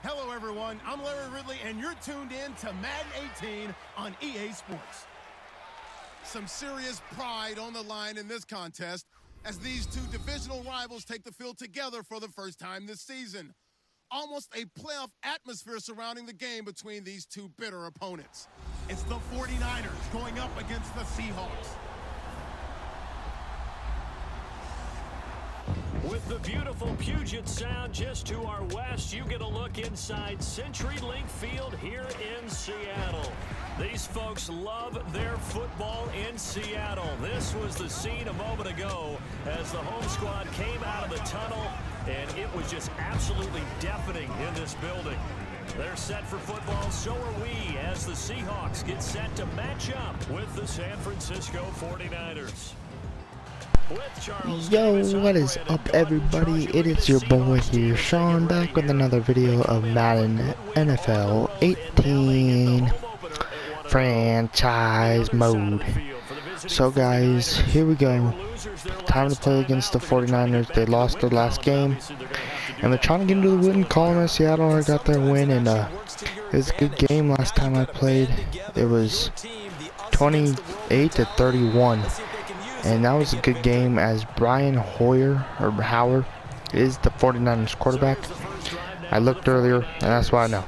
Hello everyone, I'm Larry Ridley and you're tuned in to Madden 18 on EA Sports. Some serious pride on the line in this contest as these two divisional rivals take the field together for the first time this season. Almost a playoff atmosphere surrounding the game between these two bitter opponents. It's the 49ers going up against the Seahawks. With the beautiful Puget Sound just to our west, you get a look inside CenturyLink Field here in Seattle. These folks love their football in Seattle. This was the scene a moment ago as the home squad came out of the tunnel, and it was just absolutely deafening in this building. They're set for football, so are we, as the Seahawks get set to match up with the San Francisco 49ers. Yo, what is up everybody? It is your boy here, Sean, back with another video of Madden NFL 18 franchise mode. So guys, here we go. Time to play against the 49ers. They lost their last game, and they're trying to get into the win column in Seattle. I got their win, and it was a good game last time I played. It was 28-31. And that was a good game, as Brian Howard is the 49ers quarterback. I looked earlier, and that's why I know.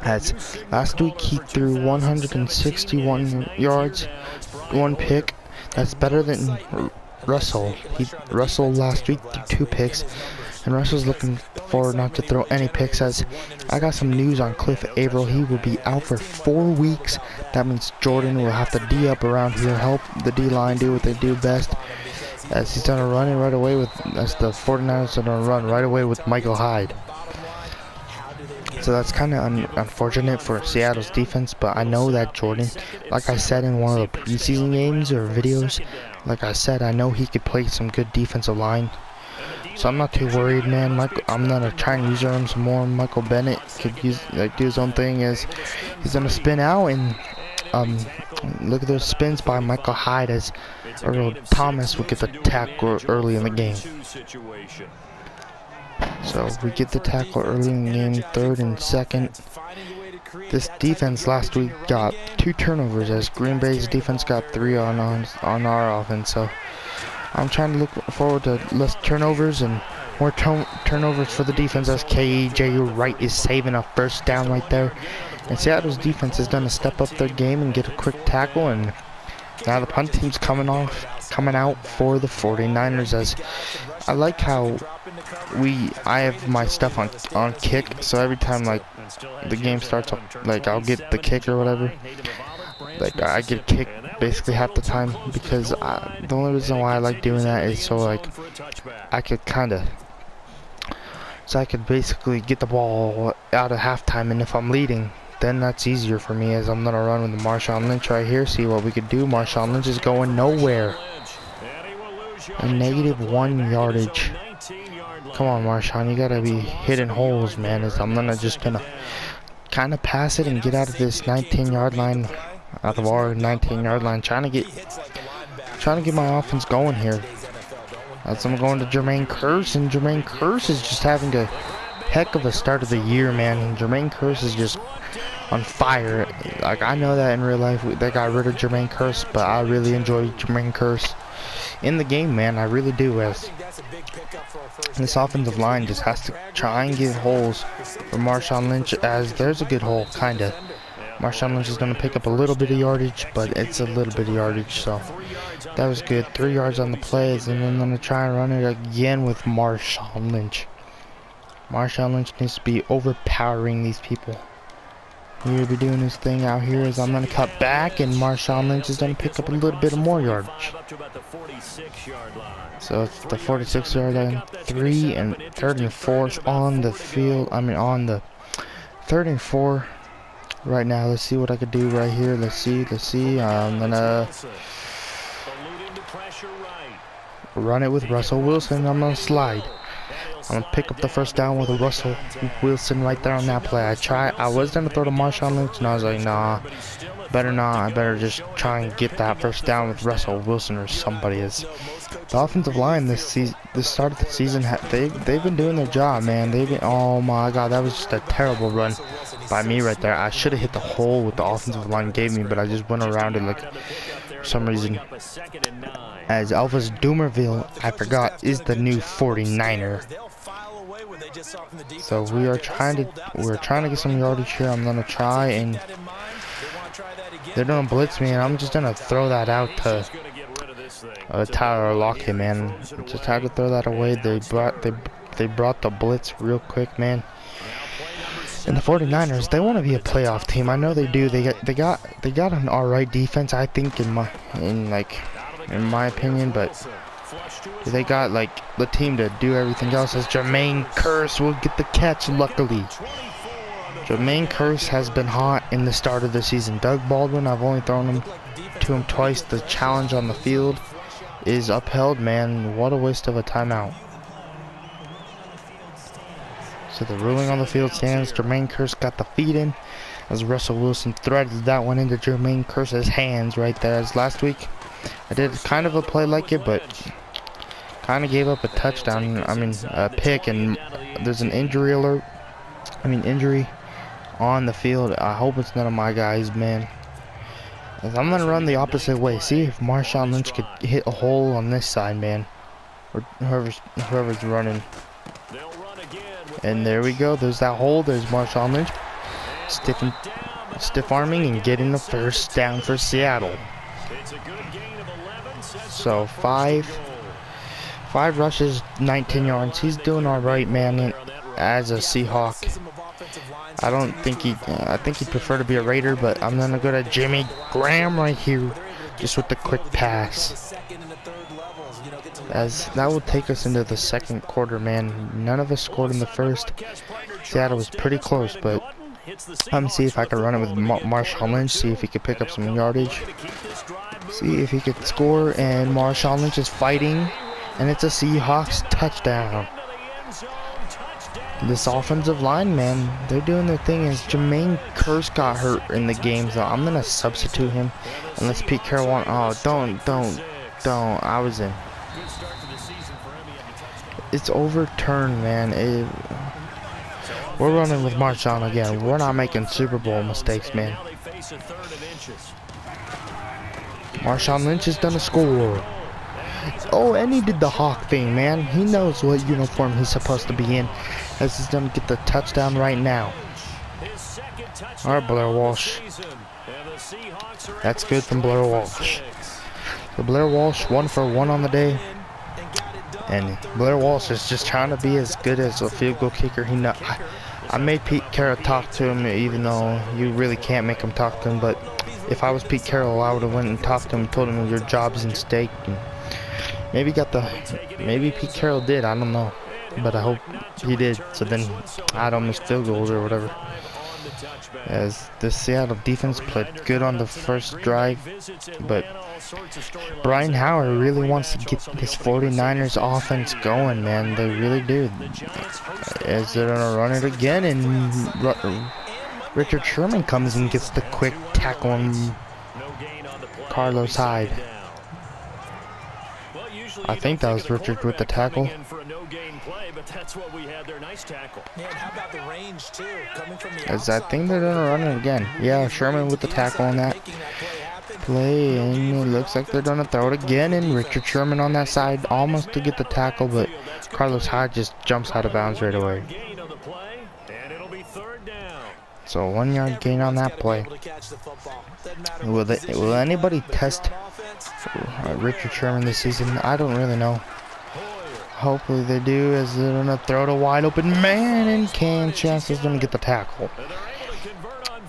As last week he threw 161 yards, one pick. That's better than Russell. Russell last week threw 2 picks, and Russell's looking forward not to throw any picks. As I got some news on Cliff Averill, he will be out for 4 weeks. That means Jordan will have to D up around here, help the D line do what they do best. As he's gonna run it right away with, as the 49ers are gonna run right away with Michael Hyde. So that's kind of unfortunate for Seattle's defense, but I know that Jordan, like I said in one of the preseason games or videos, like I said, I know he could play some good defensive line. So I'm not too worried, man. I'm gonna try and use him some more. Michael Bennett could do his own thing, as he's gonna spin out, and look at those spins by Michael Hyde, as Earl Thomas will get the tackle early in the game. So we get the tackle early in the game, 3rd and 2nd. This defense last week got 2 turnovers, as Green Bay's defense got 3 on our offense. So I'm trying to look forward to less turnovers and more turnovers for the defense, as K.J. Wright is saving a first down right there. And Seattle's defense is going to step up their game and get a quick tackle, and now the punt team's coming out for the 49ers. As I like how I have my stuff on kick, so every time like the game starts, like I'll get the kick or whatever. Like I get kicked basically half the time, because the only reason why I like doing that is so like I could basically get the ball out of halftime, and if I'm leading, then that's easier for me, as I'm gonna run with the Marshawn Lynch right here, see what we could do. Marshawn Lynch is going nowhere. A -1 yardage. Come on, Marshawn, you gotta be hitting holes, man. As I'm gonna kind of pass it and get out of this 19-yard line, out of our 19-yard line, trying to get my offense going here. As I'm going to Jermaine Kearse, and Jermaine Kearse is just having a heck of a start of the year, man. Jermaine Kearse is just on fire. Like, I know that in real life they got rid of Jermaine Kearse, but I really enjoy Jermaine Kearse in the game, man. I really do. As this offensive line just has to try and get holes for Marshawn Lynch, as there's a good hole, kinda. Marshawn Lynch is going to pick up a little bit of yardage, but it's a little bit of yardage, so that was good. 3 yards on the plays, and then I'm going to try and run it again with Marshawn Lynch. Marshawn Lynch needs to be overpowering these people. He's going to be doing his thing out here, as I'm going to cut back, and Marshawn Lynch is going to pick up a little bit of more yardage. So it's the 46-yard line, 3rd and 4th on the field. I mean on the 3rd and 4 right now. Let's see what I could do right here. Let's see. I'm gonna run it with Russell Wilson. I'm gonna slide. I'm gonna pick up the first down with Russell Wilson right there on that play. I was gonna throw to Marshawn Lynch, and I was like, nah, better not. I better just try and get that first down with Russell Wilson or somebody. Is the offensive line this the start of the season, they've been doing their job, man. Oh my God, that was just a terrible run by me right there. I should have hit the hole with the offensive line gave me, but I just went around it like for some reason. As Elvis Doomerville, I forgot, is the new 49er. So we're trying to get some yardage here. I'm gonna try, and they're gonna blitz me, and I'm just gonna throw that out to Tyler Lockett, man. Just had to throw that away. They brought the blitz real quick, man. And the 49ers, they want to be a playoff team. I know they do. They got an alright defense, I think, in my opinion, but they got like the team to do everything else. As Jermaine Kearse will get the catch, luckily. Jermaine Kearse has been hot in the start of the season. Doug Baldwin, I've only thrown to him twice. The challenge on the field is upheld, man. What a waste of a timeout. So the ruling on the field stands. Jermaine Kearse got the feed in as Russell Wilson threaded that one into Jermaine Kearse's hands right there. As last week, I did kind of a play like it, but kind of gave up a touchdown. A pick, and there's an injury alert. Injury on the field. I hope it's none of my guys, man. As I'm gonna run the opposite way. See if Marshawn Lynch could hit a hole on this side, man, or whoever's running. And there we go. There's that hole. There's Marshawn Lynch stiff arming and getting the first down for Seattle. So five rushes, 19 yards. He's doing all right, man. As a Seahawk, I think he'd prefer to be a Raider, but I'm gonna go to Jimmy Graham right here, just with the quick pass. As that will take us into the second quarter, man. None of us scored in the first. Seattle was pretty close, but I'm gonna see if I can run it with Marshawn Lynch, see if he could pick up some yardage, see if he could score. And Marshawn Lynch is fighting, and it's a Seahawks touchdown. This offensive line, man, they're doing their thing. As Jermaine Kearse got hurt in the game, so I'm gonna substitute him unless Pete Carroll wants. Oh, don't! I was in. It's overturned, man. We're running with Marshawn again. We're not making Super Bowl mistakes, man. Marshawn Lynch is gonna score. Oh, and he did the Hawk thing, man. He knows what uniform he's supposed to be in, as he's gonna get the touchdown right now. All right, Blair Walsh. That's good from Blair Walsh. So Blair Walsh 1 for 1 on the day. And Blair Walsh is just trying to be as good as a field goal kicker. I made Pete Carroll talk to him, even though you really can't make him talk to him. But if I was Pete Carroll, I would have went and talked to him and told him your job's in stake. And maybe Pete Carroll did. I don't know, but I hope he did. So then I don't miss field goals or whatever. As the Seattle defense played good on the first drive, but Brian Howard really wants to get this 49ers offense going, man. They really do. As they're gonna run it again, and Richard Sherman comes and gets the quick tackle on Carlos Hyde. I think that was Richard with the tackle. As I think they're gonna run it again. Yeah, Sherman with the tackle on that play, and it looks like they're gonna throw it again. And Richard Sherman on that side almost to get the tackle, but Carlos Hyde just jumps out of bounds right away. So 1 yard gain on that play. Will anybody test Richard Sherman this season? I don't really know. Hopefully they do, as they're gonna throw to wide open man, and Cam Chancellor's gonna get the tackle.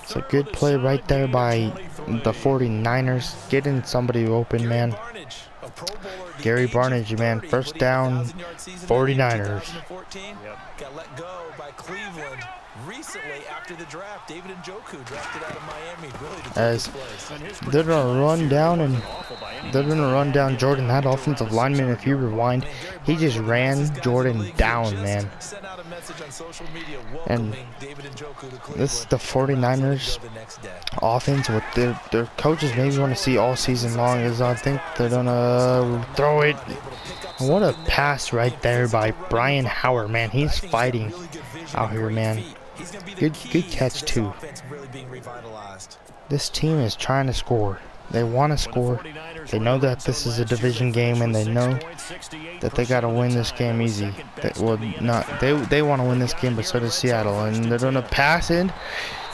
It's a good play right there by the 49ers, getting somebody open, man. Gary Barnage, man, first down, 49ers. Cleveland recently after the draft. David Njoku drafted out of Miami. Really As they're gonna run down Jordan. That offensive lineman, if you rewind, he just ran Jordan down, man. And this is the 49ers offense, what their coaches maybe want to see all season long is I think they're gonna throw it. What a pass right there by Brian Howard, man. He's fighting out here, man. Good catch too. This team is trying to score. They want to score. They know that this is a division game, and they know that they gotta win this game easy. They want to win this game, but so does Seattle, and they're gonna pass it.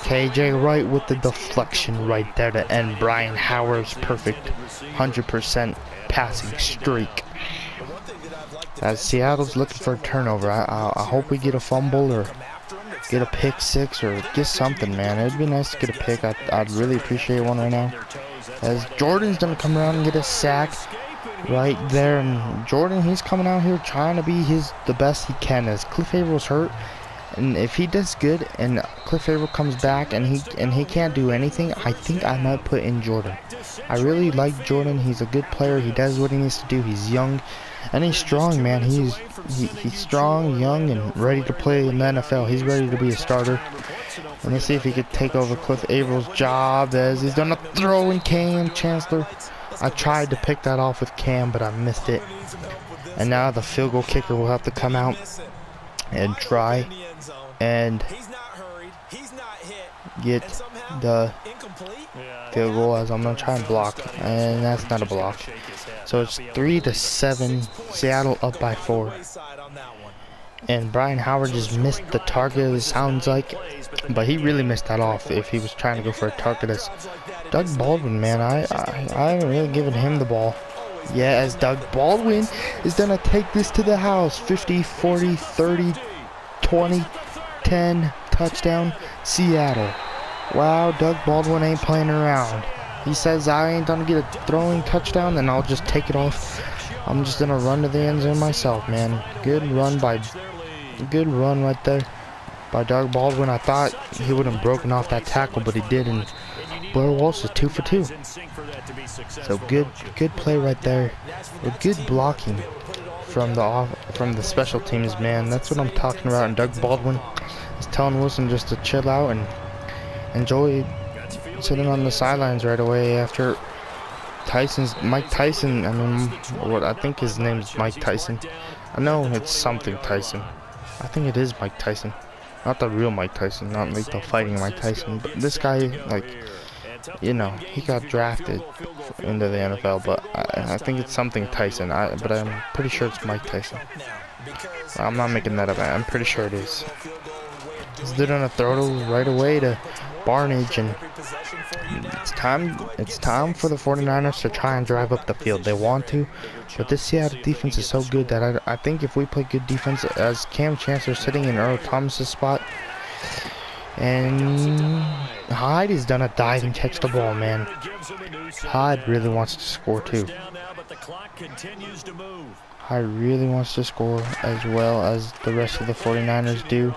KJ Wright with the deflection right there to end Brian Howard's perfect 100% passing streak. As Seattle's looking for a turnover, I hope we get a fumble or get a pick six or get something, man. It'd be nice to get a pick. I'd really appreciate one right now. As Jordan's gonna come around and get a sack right there, and Jordan, he's coming out here trying to be the best he can. As Cliff Avrill's hurt, and if he does good and Cliff Avril comes back and he can't do anything, I think I might put in Jordan. I really like Jordan. He's a good player. He does what he needs to do. He's young and he's strong, man. He's strong, young, and ready to play in the NFL. He's ready to be a starter. And let's see if he could take over Cliff Avrill's job as he's done a throw in Cam Chancellor. I tried to pick that off with Cam, but I missed it. And now the field goal kicker will have to come out and try and get the field goal, as I'm gonna try and block, and that's not a block. So it's 3-7, Seattle up by 4. And Brian Howard just missed the target, it sounds like, but he really missed that off if he was trying to go for a target. As Doug Baldwin, man, I haven't really given him the ball. Yeah, as Doug Baldwin is gonna take this to the house. 50, 40, 30, 20, 10, touchdown, Seattle. Wow, Doug Baldwin ain't playing around. He says I ain't gonna get a throwing touchdown, then I'll just take it off. I'm just gonna run to the end zone myself, man. Good run right there by Doug Baldwin. I thought he would have broken off that tackle, but he didn't. Blair Walsh is 2 for 2. So good play right there. With good blocking from the special teams, man. That's what I'm talking about. And Doug Baldwin is telling Wilson just to chill out and enjoy sitting on the sidelines right away after Mike Tyson. I think his name's Mike Tyson. I know it's something Tyson. I think it is Mike Tyson. Not the real Mike Tyson, not like the fighting Mike Tyson. But this guy, like, you know, he got drafted into the NFL, but I think it's something Tyson. But I'm pretty sure it's Mike Tyson. I'm not making that up. I'm pretty sure it is. They're gonna throw it right away to Barnage, and it's time for the 49ers to try and drive up the field. They want to, but this Seattle defense is so good that I think if we play good defense, as Cam Chancellor sitting in Earl Thomas's spot, and Hyde has done a dive and catch the ball, man. Hyde really wants to score too. Hyde really wants to score as well as the rest of the 49ers do.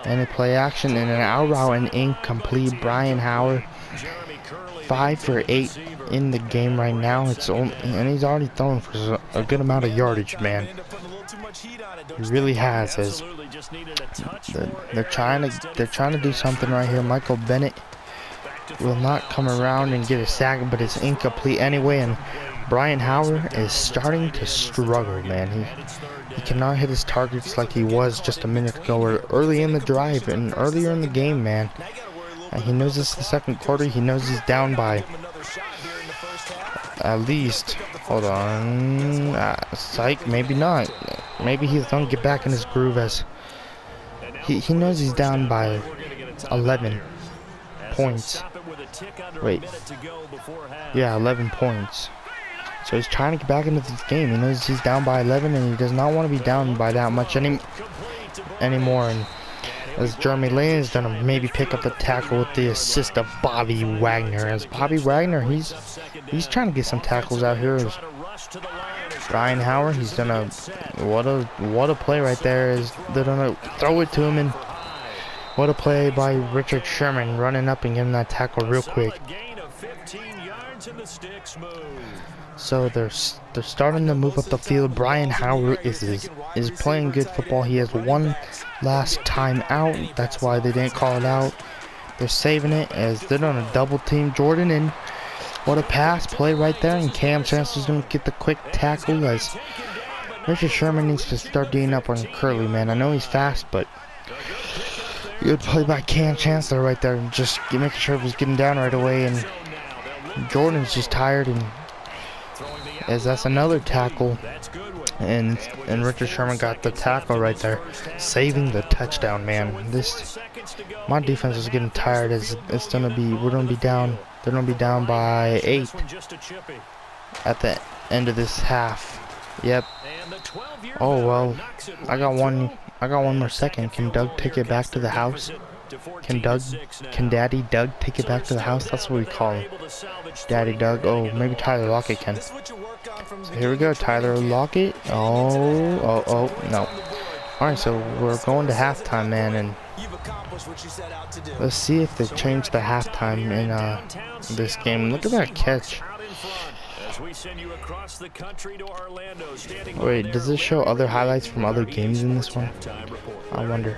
And a play action and an out route and incomplete. Brian Howard, 5 for 8 in the game right now. And he's already thrown for a good amount of yardage, man. He really has. As they're trying to do something right here. Michael Bennett will not come around and get a sack, but it's incomplete anyway. And Brian Howard is starting to struggle, man. He cannot hit his targets like he was just a minute ago or early in the drive and earlier in the game, man. He knows this is the second quarter. He knows he's down by at least, hold on, psych, maybe not. Maybe he's gonna get back in his groove as he knows he's down by 11 points. Wait, yeah, 11 points. So he's trying to get back into this game. He knows he's down by 11, and he does not want to be down by that much anymore. And as Jeremy Lane is going to maybe pick up the tackle with the assist of Bobby Wagner. As Bobby Wagner, he's trying to get some tackles out here. As Brian Howard, he's gonna what a play right there. Is they're gonna throw it to him, and What a play by Richard Sherman, running up and getting that tackle real quick. So they're starting to move up the field. Brian Howard is playing good football. He has one last time out. That's why they didn't call it out. They're saving it as they're on a double team Jordan, and what a pass play right there. And Cam Chancellor's gonna get the quick tackle as Richard Sherman needs to start getting up on Curly, man. I know he's fast, but good play by Cam Chancellor right there, and just making sure he was getting down right away. And Jordan's just tired, and as that's another tackle, and Richard Sherman got the tackle right there, saving the touchdown, man. My defense is getting tired. As we're gonna be down. They're gonna be down by 8 at the end of this half. Yep. Oh well, I got one more second. Can Doug take it back to the house? Can Daddy Doug take it back to the house? That's what we call him, Daddy Doug. Oh, maybe Tyler Lockett can. So here we go, Tyler Lockett. Oh no. All right, so we're going to halftime, man, and let's see if they change the halftime in this game. Look at that catch. Wait, does this show other highlights from other games in this one? I wonder.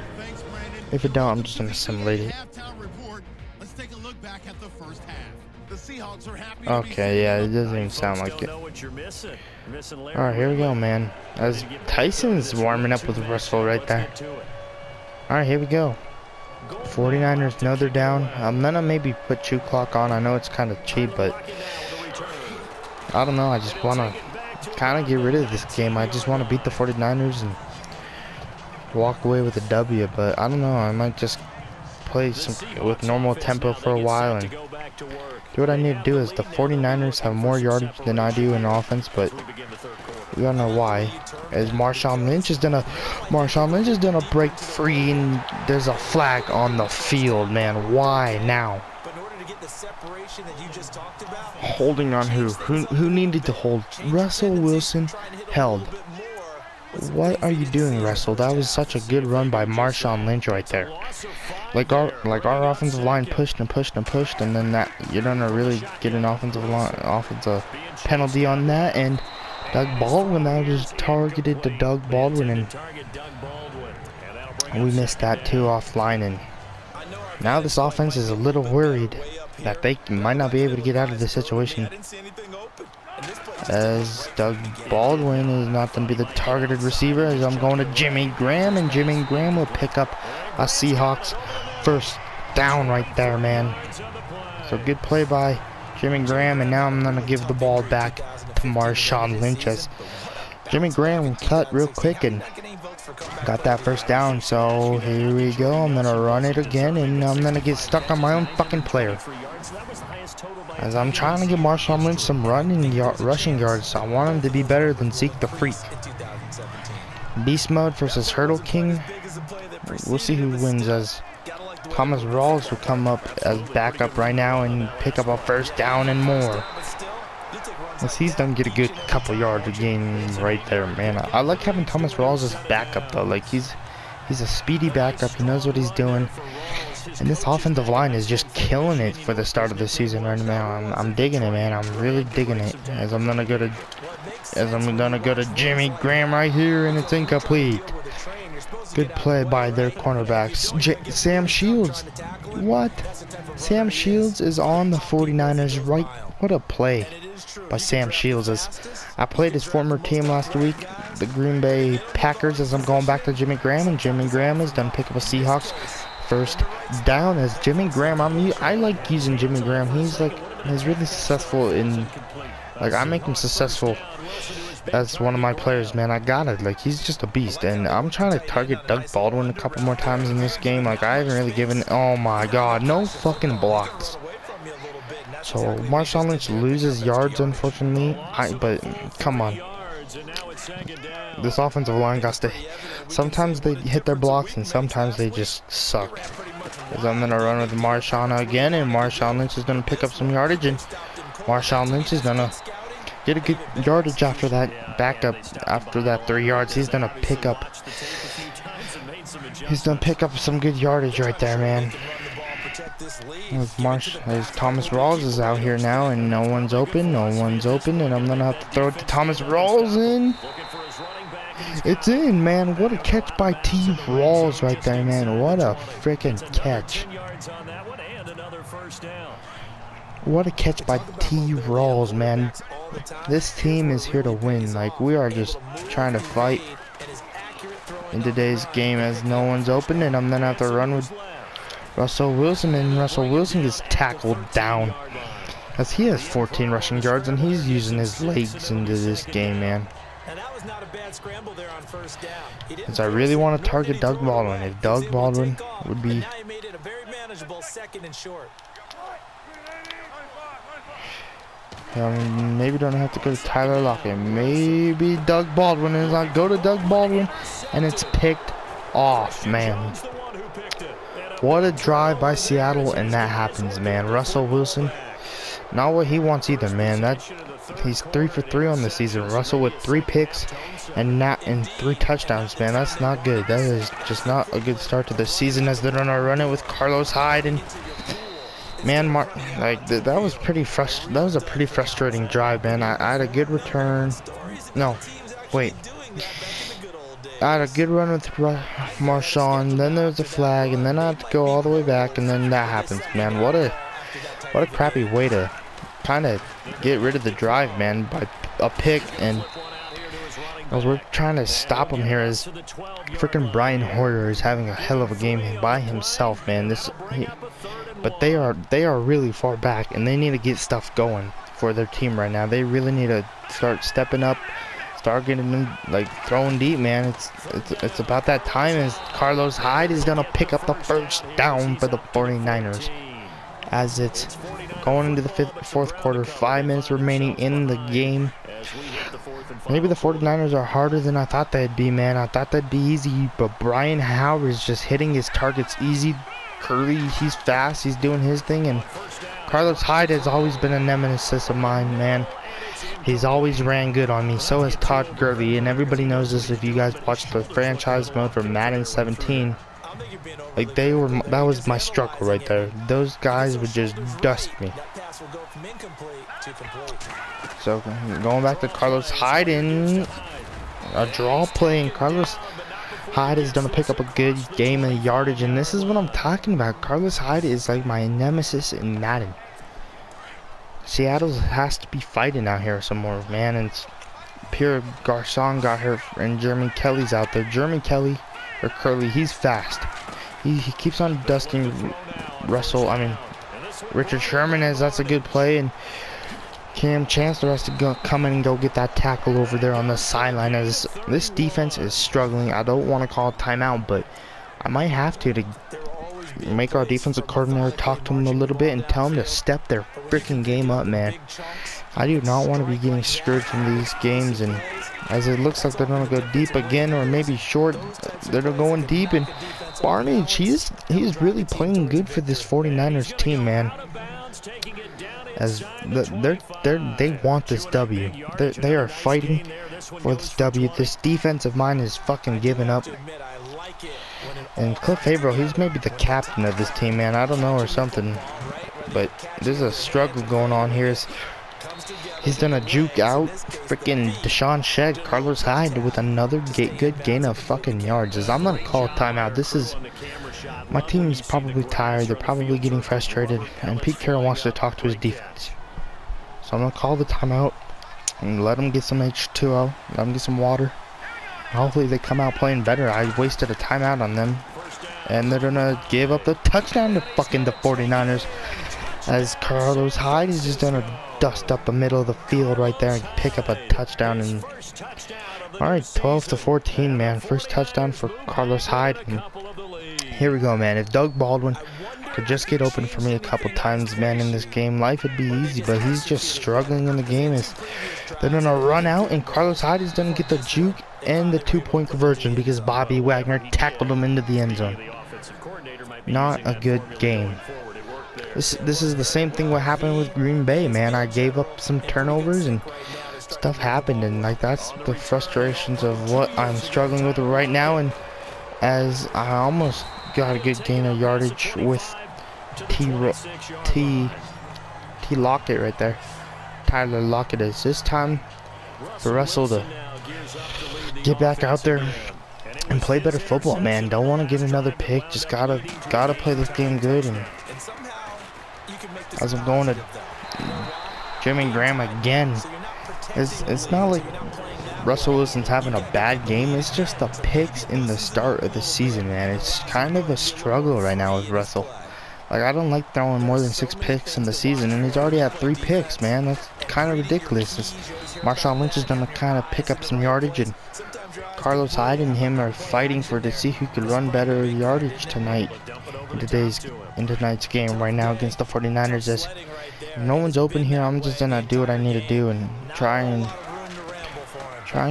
If it don't, I'm just gonna simulate it. Okay, yeah, it doesn't even sound like it. Alright, here we go, man. As Tyson's warming up with Russell right there. Alright, here we go. 49ers know they're down. I'm gonna maybe put 2 clock on. I know it's kind of cheap, but I don't know. I just want to kind of get rid of this game. I just want to beat the 49ers and walk away with a W, but I don't know. I might just play with normal tempo for a while and do what I need to do. Is the 49ers have more yardage than I do in offense, but we don't know why. As Marshawn Lynch is gonna break free, and there's a flag on the field, man. Why now? Holding on who needed to hold? Russell Wilson held. What are you doing, Russell? That was such a good run by Marshawn Lynch right there. Like our offensive line pushed and pushed and pushed, and then that you're gonna really get an offensive penalty on that. And Doug Baldwin, that was targeted to Doug Baldwin, and we missed that too offline. And now this offense is a little worried that they might not be able to get out of this situation, as Doug Baldwin is not going to be the targeted receiver, as I'm going to Jimmy Graham, and Jimmy Graham will pick up a Seahawks first down right there, man. So good play by Jimmy Graham, and now I'm going to give the ball back to Marshawn Lynch, as Jimmy Graham cut real quick and got that first down. So here we go. I'm going to run it again, and I'm going to get stuck on my own fucking player, as I'm trying to give Marshawn Lynch some rushing yards. I want him to be better than Zeke the Freak. Beast Mode versus Hurdle King. We'll see who wins, as Thomas Rawls will come up as backup right now and pick up a first down and more. As he's done get a good couple yards a game right there, man. I like having Thomas Rawls as backup though. Like he's a speedy backup. He knows what he's doing. And this offensive line is just killing it for the start of the season right now. I'm digging it, man. I'm really digging it. As I'm gonna go to Jimmy Graham right here, and it's incomplete. Good play by their cornerbacks. Sam Shields. What? Sam Shields is on the 49ers right. What a play by Sam Shields. As I played his former team last week, the Green Bay Packers, as I'm going back to Jimmy Graham, and Jimmy Graham is done pick up a Seahawks first down. As Jimmy Graham, I like using Jimmy Graham. He's really successful in, I make him successful as one of my players, man. I got it. He's just a beast, and I'm trying to target Doug Baldwin a couple more times in this game. I haven't really given. Oh my God, no fucking blocks. So Marshawn Lynch loses yards, unfortunately. But come on, this offensive line got to. Sometimes they hit their blocks, and sometimes they just suck. As I'm gonna run with Marshawn again, and Marshawn Lynch is gonna pick up some yardage, and Marshawn Lynch is gonna get a good yardage after that backup. After that 3 yards, he's gonna pick up He's gonna pick up some good yardage right there, man. As Thomas Rawls is out here now, and no one's open, and I'm gonna have to throw it to Thomas Rawls in. It's in, man. What a catch by T. Rawls right there, man. What a freaking catch. What a catch by T. Rawls, man. This team is here to win. Like, we are just trying to fight in today's game as no one's open, and I'm gonna have to run with Russell Wilson, and Russell Wilson gets tackled down as he has 14 rushing yards, and he's using his legs into this game, man. Because I really want to target Doug Baldwin. If Doug Baldwin would be... maybe don't have to go to Tyler Lockett. Maybe Doug Baldwin is like, go to Doug Baldwin, and it's picked off, man. What a drive by Seattle, and that happens, man. Russell Wilson, not what he wants either, man. He's 3 for 3 on the season. Russell with 3 picks and 3 touchdowns, man. That's not good. That is just not a good start to the season as they're gonna run it with Carlos Hyde, and man, that was a pretty frustrating drive, man. I had a good return. No, wait. I had a good run with Marshawn, then there was a flag, and then I had to go all the way back, and then that happens, man. What a crappy way to kind of get rid of the drive, man, by a pick. And as we're trying to stop him here, as freaking Brian Hoyer is having a hell of a game by himself, man. But they are really far back, and they need to get stuff going for their team right now. They really need to start stepping up. Start getting them, like, throwing deep, man. It's about that time as Carlos Hyde is gonna pick up the first down for the 49ers as it's going into the fourth quarter. 5 minutes remaining in the game. Maybe the 49ers are harder than I thought they'd be, man. I thought they'd be easy, but Brian Howard is just hitting his targets easy. Curly, he's fast, he's doing his thing, and Carlos Hyde has always been a nemesis of mine, man. He's always ran good on me. So has Todd Gurley, and everybody knows this if you guys watched the franchise mode for Madden 17. Like, that was my struggle right there. Those guys would just dust me. So going back to Carlos Hyde in a draw play, and Carlos Hyde is going to pick up a good game of yardage, and this is what I'm talking about. Carlos Hyde is like my nemesis in Madden. Seattle has to be fighting out here some more, man. And Pierre Garçon got hurt, and Jeremy Kelly's out there. Jeremy Kelly, or Curly, he's fast. He keeps on dusting Richard Sherman, as that's a good play, and Cam Chancellor has to come in and go get that tackle over there on the sideline, as this defense is struggling. I don't want to call a timeout, but I might have to make our defensive coordinator talk to him a little bit and tell him to step their freaking game up, man. I do not want to be getting screwed from these games, and as it looks like they're going to go deep again, or maybe short, they're going deep, and Barnage, he's really playing good for this 49ers team, man. As they want this W. They are fighting for this W. This defense of mine is fucking giving up. And Cliff Averill, he's maybe the captain of this team, man. I don't know, or something. But there's a struggle going on here. He's done a juke out freaking Deshaun Shed, Carlos Hyde with another good gain of fucking yards. As I'm gonna call a timeout. My team's probably tired. They're probably getting frustrated, and Pete Carroll wants to talk to his defense. So I'm gonna call the timeout and let them get some H2O, let them get some water. Hopefully they come out playing better. I wasted a timeout on them, and they're gonna give up the touchdown to fucking the 49ers, as Carlos Hyde is just gonna dust up the middle of the field right there and pick up a touchdown. And all right, 12-14, man. First touchdown for Carlos Hyde. And here we go, man. If Doug Baldwin could just get open for me a couple times, man, in this game, life would be easy. But he's just struggling in the game. They're gonna run out, and Carlos Hyde is gonna get the juke and the 2-point conversion because Bobby Wagner tackled him into the end zone. Not a good game. This is the same thing what happened with Green Bay, man. I gave up some turnovers and stuff happened, and like that's the frustrations of what I'm struggling with right now. And as I almost got a good gain of yardage with T Lockett right there. Tyler Lockett is this time for Russell to get back out there and play better football, man. Don't want to get another pick. Just gotta play this game good. And as I'm going to Jimmy Graham again, it's not like Russell Wilson's having a bad game. It's just the picks in the start of the season, man. It's kind of a struggle right now with Russell. Like, I don't like throwing more than 6 picks in the season, and he's already had 3 picks, man. That's kind of ridiculous. Marshawn Lynch is going to kind of pick up some yardage, and Carlos Hyde and him are fighting to see who could run better yardage tonight in tonight's game right now against the 49ers. As no one's open here, I'm just going to do what I need to do and try and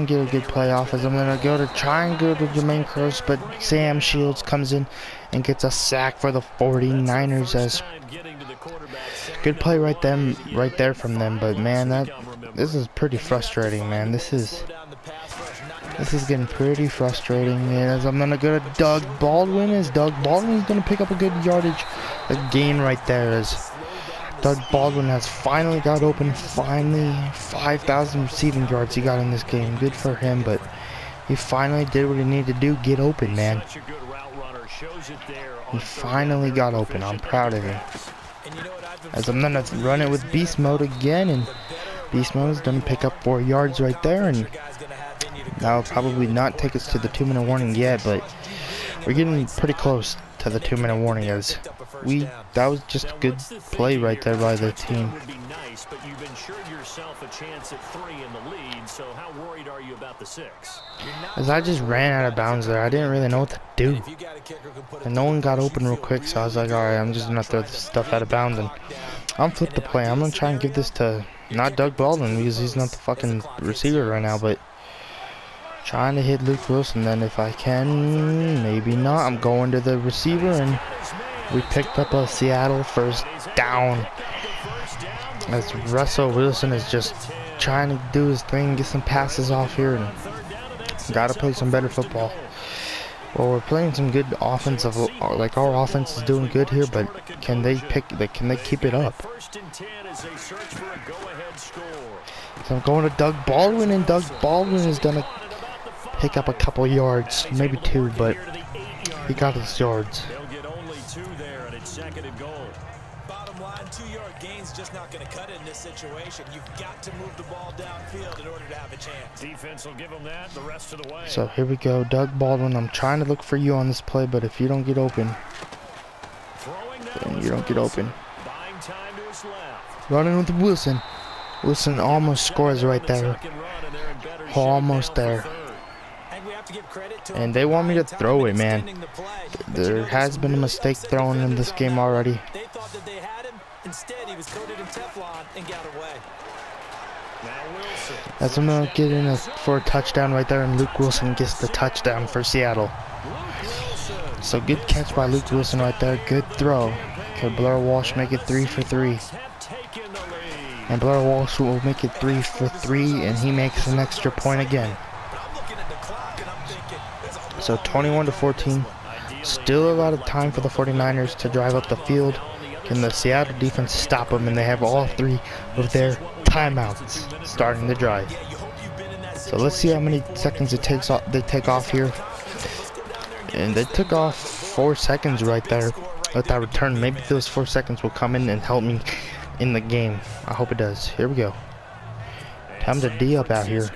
get a good play off. As I'm going to try and go to Jermaine Kearse, but Sam Shields comes in and gets a sack for the 49ers. As good play right there from them, but man, this is pretty frustrating, man. This is getting pretty frustrating, man. As I'm gonna go to Doug Baldwin, as Doug Baldwin is gonna pick up a good yardage gain right there. As Doug Baldwin has finally got open, 5,000 receiving yards he got in this game. Good for him, but he finally did what he needed to do, get open, man. He finally got open. I'm proud of him. As I'm gonna run it with beast mode again, and beast mode is gonna pick up 4 yards right there, and that'll probably not take us to the 2-minute warning yet, but we're getting pretty close to the 2-minute warning. As that was just a good play right there by the team. But you've ensured yourself a chance at 3 in the lead, so how worried are you about the 6? As I just ran out of bounds there, I didn't really know what to do. And no one got open real quick, so I was like, alright, I'm just gonna throw this stuff out of bounds, and I'm flip the play. I'm gonna try and give this to not Doug Baldwin, because he's not the fucking receiver right now, but trying to hit Luke Wilson. Then if I can, maybe not. I'm going to the receiver, and we picked up a Seattle first down. As Russell Wilson is just trying to do his thing, get some passes off here, and gotta play some better football. Well, we're playing some good offensive, like our offense is doing good here, but can they keep it up? So I'm going to Doug Baldwin, and Doug Baldwin is gonna pick up a couple yards, maybe 2, but he got his yards. They'll get only 2 there, and it's 2nd and goal. Bottom line, 2-yard gain's just not going to cut it in this situation. You've got to move the ball downfield in order to have a chance. Defense will give them that the rest of the way. So here we go, Doug Baldwin. I'm trying to look for you on this play, but if you don't get open, then you don't get open. Buying time to his left. Running with Wilson. Wilson almost scores right there. Almost there. And they want me to throw it, man. There has been a mistake thrown in this game already. They thought that they had him. Instead, he was coated in Teflon and got away. As I'm gonna get in for a touchdown right there, and Luke Wilson gets the touchdown for Seattle. So good catch by Luke Wilson right there. Good throw. Could Blair Walsh make it 3 for 3? And Blair Walsh will make it 3 for 3, and he makes an extra point again. So 21-14. Still a lot of time for the 49ers to drive up the field. Can the Seattle defense stop them? And they have all 3 of their timeouts starting the drive. So let's see how many seconds they take off here. And they took off 4 seconds right there with that return. Maybe those 4 seconds will come in and help me in the game. I hope it does. Here we go. Time to D up out here.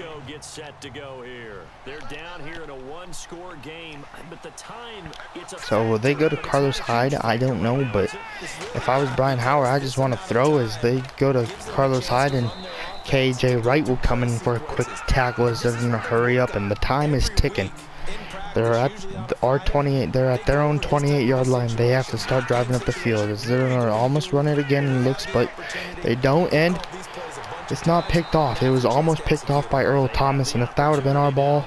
They're down here in a 1-score game, but the time so will they go to Carlos Hyde? I don't know, but if I was Brian Howard, I just want to throw as they go to Carlos Hyde, and KJ Wright will come in for a quick tackle as they're going to hurry up, and the time is ticking. They're at our 28. They're at their own 28-yard line. They have to start driving up the field. As they're going to almost run it again, it looks, but they don't. And it's not picked off. It was almost picked off by Earl Thomas, and if that would have been our ball,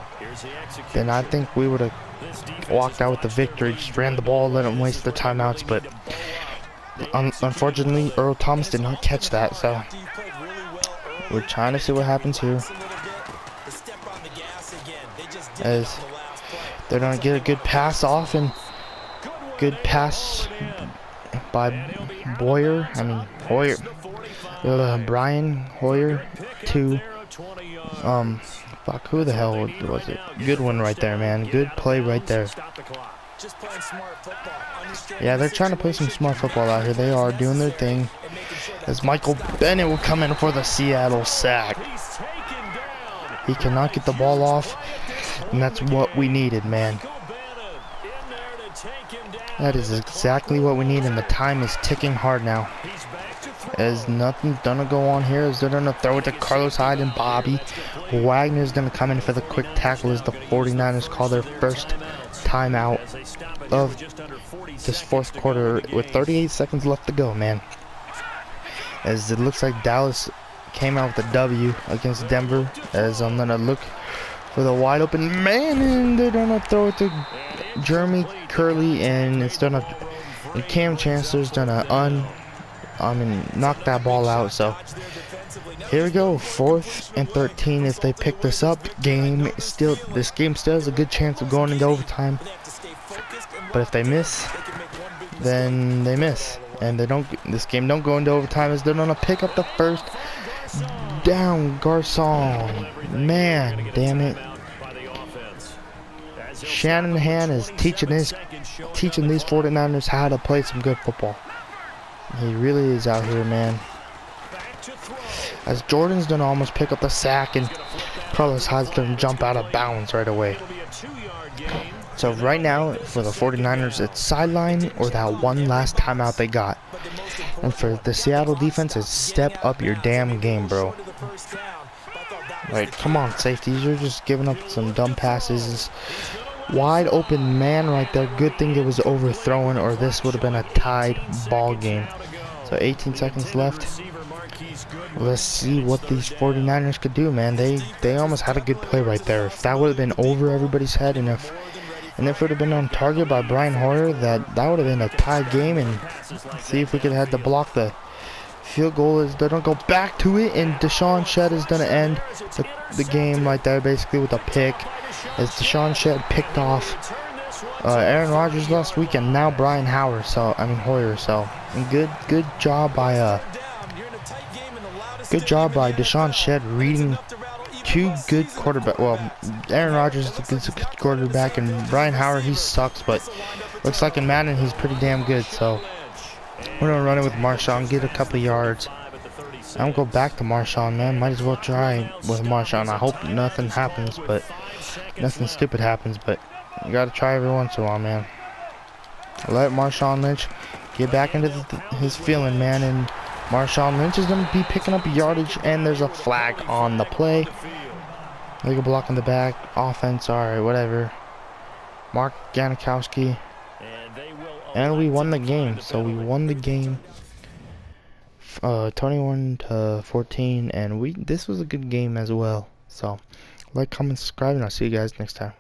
then I think we would have walked out with the victory. Just ran the ball, let them waste their timeouts, but unfortunately, Earl Thomas did not catch that, so we're trying to see what happens here. As They're gonna get a good pass off, and good pass by Boyer. I mean Hoyer. Brian Hoyer to fuck, who the hell was it? Good one right there, man. Good play right there. Yeah, they're trying to play some smart football out here. They are doing their thing. As Michael Bennett will come in for the Seattle sack. He cannot get the ball off, and that's what we needed, man. That is exactly what we need, and the time is ticking hard now. As nothing's gonna go on here, as they're gonna throw it to Carlos Hyde and Bobby. Wagner's gonna come in for the quick tackle as the 49ers call their first timeout of this fourth quarter with 38 seconds left to go, man. As it looks like Dallas came out with a W against Denver, as I'm gonna look for the wide open man, and they're gonna throw it to Jeremy Curley, and it's gonna, and Cam Chancellor's gonna knock that ball out. So here we go, 4th and 13. If they pick this up, this game still has a good chance of going into overtime. But if they miss, then they miss, and this game don't go into overtime, as they're gonna pick up the first down. Garcon, man, damn it. Shanahan is teaching these 49ers how to play some good football. He really is out here, man. As Jordan's gonna almost pick up the sack, and Carlos Hyde's gonna jump out of bounds right away. So right now, for the 49ers, it's sideline or that one last timeout they got. And for the Seattle defense, it's step up your damn game, bro. Like, come on, safeties, you're just giving up some dumb passes. Wide open man right there. Good thing it was overthrown, or this would have been a tied ball game. So 18 seconds left. Let's see what these 49ers could do, man. They almost had a good play right there. If that would have been over everybody's head, and if it would have been on target by Brian Hoyer, that would have been a tied game. And see if we could have had to block the field goal. As they don't go back to it, and Deshaun Shedd is going to end the game right there, basically with a pick. As Deshaun Shedd picked off Aaron Rodgers last week, and now Brian Hoyer. So and good job by Deshaun Shedd reading two good quarterback. Well, Aaron Rodgers is a good quarterback, and Brian Hoyer, he sucks, but looks like in Madden he's pretty damn good. So we're gonna run it with Marshawn, get a couple of yards. I'm gonna go back to Marshawn, man. Might as well try with Marshawn. I hope nothing happens, but nothing stupid happens. But you gotta try every once in a while, man. Let Marshawn Lynch get back into his feeling, man. And Marshawn Lynch is gonna be picking up yardage, and there's a flag on the play. They can block in the back. Offense, alright, whatever. Mark Janikowski. And we won the game. So we won the game 21-14, and this was a good game as well. So like, comment, subscribe, and I'll see you guys next time.